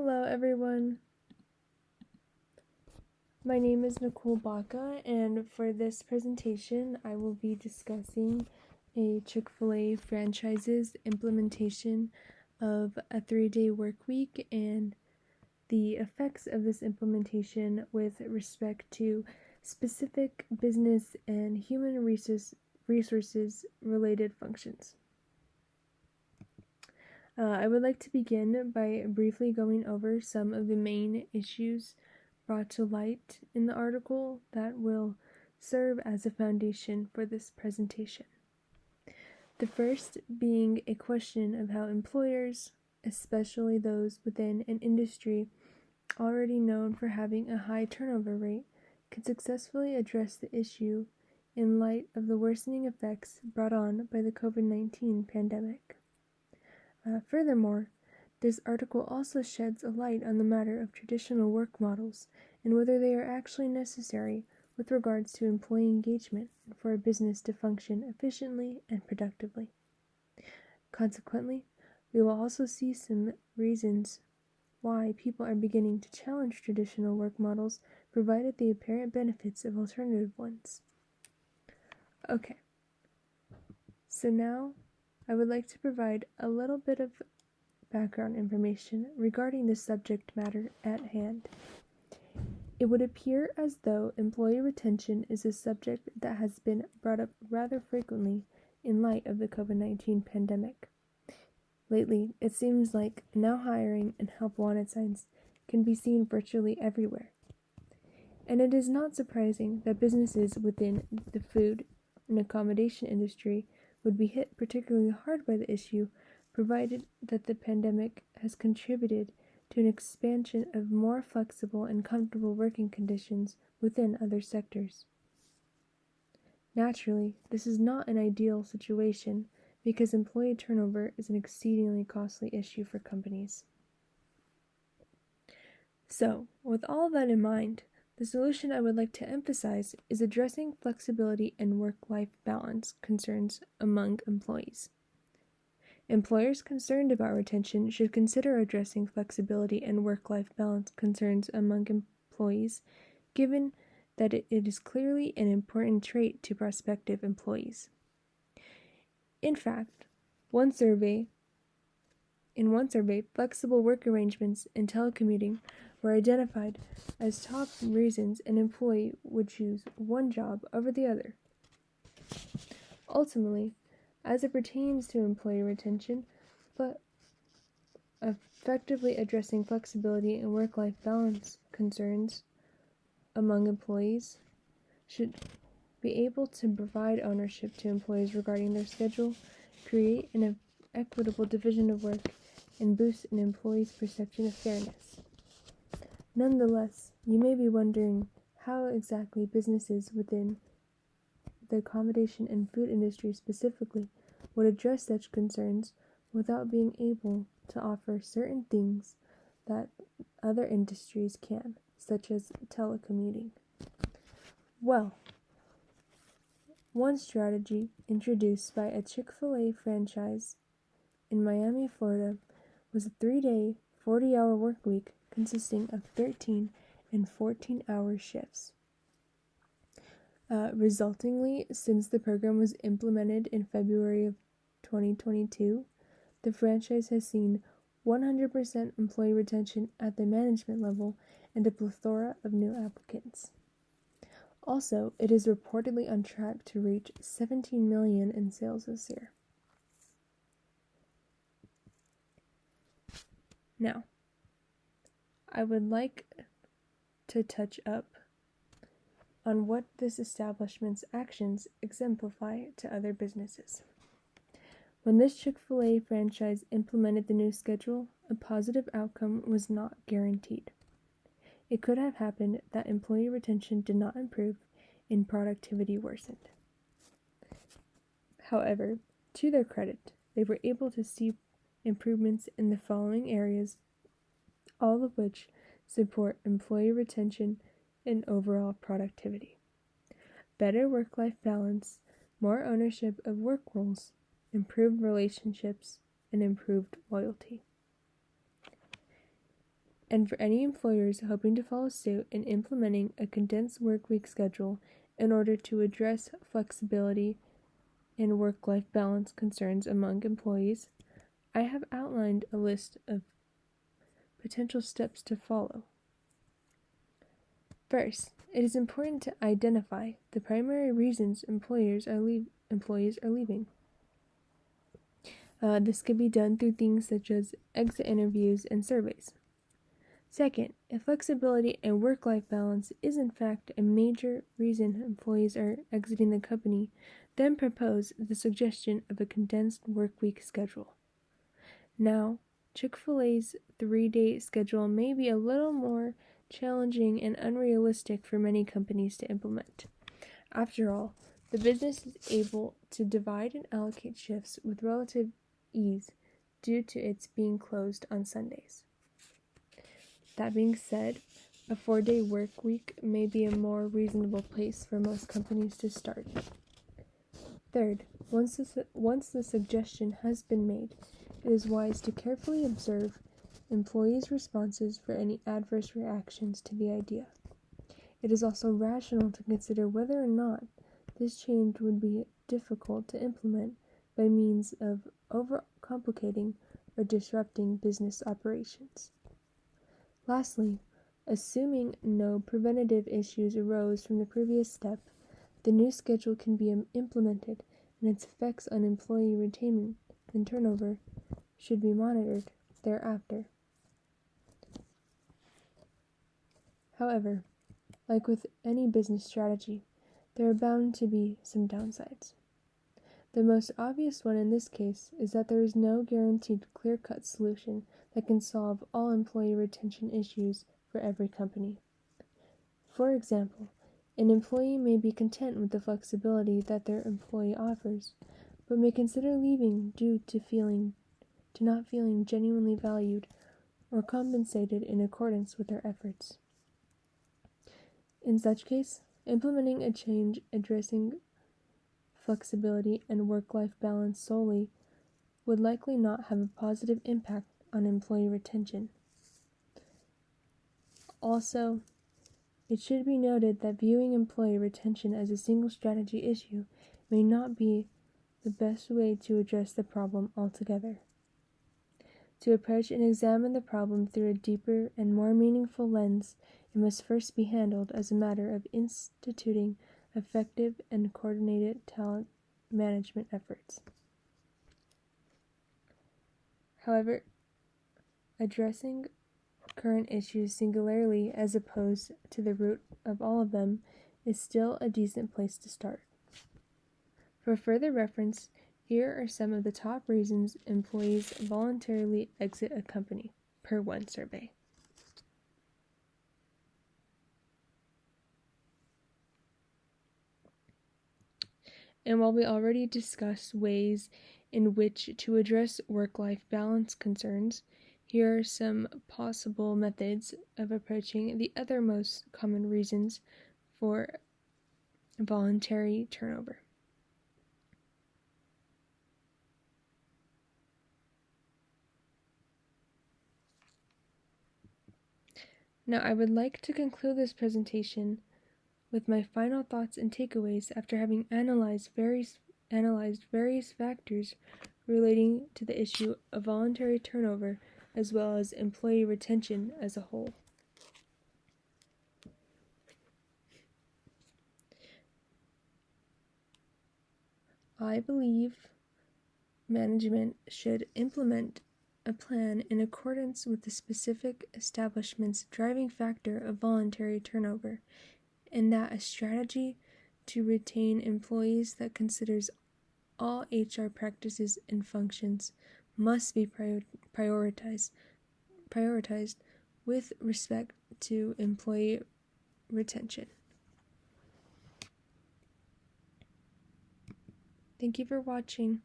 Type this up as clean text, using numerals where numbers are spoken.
Hello everyone, my name is Nicole Baca, and for this presentation I will be discussing a Chick-Fil-A franchise's implementation of a 3-day work week and the effects of this implementation with respect to specific business and human resources related functions. I would like to begin by briefly going over some of the main issues brought to light in the article that will serve as a foundation for this presentation. The first being a question of how employers, especially those within an industry already known for having a high turnover rate, can successfully address the issue in light of the worsening effects brought on by the COVID-19 pandemic. Furthermore, this article also sheds a light on the matter of traditional work models and whether they are actually necessary with regards to employee engagement for a business to function efficiently and productively. Consequently, we will also see some reasons why people are beginning to challenge traditional work models provided the apparent benefits of alternative ones. Okay, so now I would like to provide a little bit of background information regarding the subject matter at hand. It would appear as though employee retention is a subject that has been brought up rather frequently in light of the COVID-19 pandemic. Lately, it seems like now hiring and help wanted signs can be seen virtually everywhere. And it is not surprising that businesses within the food and accommodation industry would be hit particularly hard by the issue, provided that the pandemic has contributed to an expansion of more flexible and comfortable working conditions within other sectors. Naturally, this is not an ideal situation because employee turnover is an exceedingly costly issue for companies. So, with all that in mind, the solution I would like to emphasize is addressing flexibility and work-life balance concerns among employees. Employers concerned about retention should consider addressing flexibility and work-life balance concerns among employees, given that it is clearly an important trait to prospective employees. In fact, in one survey, flexible work arrangements and telecommuting were identified as top reasons an employee would choose one job over the other. Ultimately, as it pertains to employee retention, but effectively addressing flexibility and work-life balance concerns among employees should be able to provide ownership to employees regarding their schedule, create an equitable division of work, and boost an employee's perception of fairness. Nonetheless, you may be wondering how exactly businesses within the accommodation and food industry specifically would address such concerns without being able to offer certain things that other industries can, such as telecommuting. Well, one strategy introduced by a Chick-Fil-A franchise in Miami, Florida, was a 3-day, 40-hour work week consisting of 13 and 14-hour shifts. Resultingly, since the program was implemented in February of 2022, the franchise has seen 100% employee retention at the management level and a plethora of new applicants. Also, it is reportedly on track to reach $17 million in sales this year. Now, I would like to touch up on what this establishment's actions exemplify to other businesses. When this Chick-fil-A franchise implemented the new schedule, a positive outcome was not guaranteed. It could have happened that employee retention did not improve and productivity worsened. However, to their credit, they were able to see improvements in the following areas, all of which support employee retention and overall productivity: better work-life balance, more ownership of work roles, improved relationships, and improved loyalty. and for any employers hoping to follow suit in implementing a condensed workweek schedule in order to address flexibility and work-life balance concerns among employees, I have outlined a list of potential steps to follow. First, it is important to identify the primary reasons employees are leaving. This could be done through things such as exit interviews and surveys. Second, if flexibility and work-life balance is in fact a major reason employees are exiting the company, then propose the suggestion of a condensed workweek schedule. Now, Chick-fil-A's 3-day schedule may be a little more challenging and unrealistic for many companies to implement. After all, the business is able to divide and allocate shifts with relative ease due to its being closed on Sundays. That being said, a 4-day work week may be a more reasonable place for most companies to start. Third, once the suggestion has been made, it is wise to carefully observe employees' responses for any adverse reactions to the idea. It is also rational to consider whether or not this change would be difficult to implement by means of overcomplicating or disrupting business operations. Lastly, assuming no preventative issues arose from the previous step, the new schedule can be implemented, and its effects on employee retention and turnover should be monitored thereafter. However, like with any business strategy, there are bound to be some downsides. The most obvious one in this case is that there is no guaranteed clear-cut solution that can solve all employee retention issues for every company. For example, an employee may be content with the flexibility that their employer offers, but may consider leaving due to not feeling genuinely valued or compensated in accordance with their efforts. In such case, implementing a change addressing flexibility and work-life balance solely would likely not have a positive impact on employee retention. Also, it should be noted that viewing employee retention as a single strategy issue may not be the best way to address the problem altogether. To approach and examine the problem through a deeper and more meaningful lens, it must first be handled as a matter of instituting effective and coordinated talent management efforts. However, addressing current issues singularly as opposed to the root of all of them is still a decent place to start. For further reference, here are some of the top reasons employees voluntarily exit a company, per one survey. And while we already discussed ways in which to address work-life balance concerns, here are some possible methods of approaching the other most common reasons for voluntary turnover. Now, I would like to conclude this presentation with my final thoughts and takeaways after having analyzed various factors relating to the issue of voluntary turnover as well as employee retention as a whole. I believe management should implement a plan in accordance with the specific establishment's driving factor of voluntary turnover, and that a strategy to retain employees that considers all HR practices and functions must be prioritized with respect to employee retention. Thank you for watching.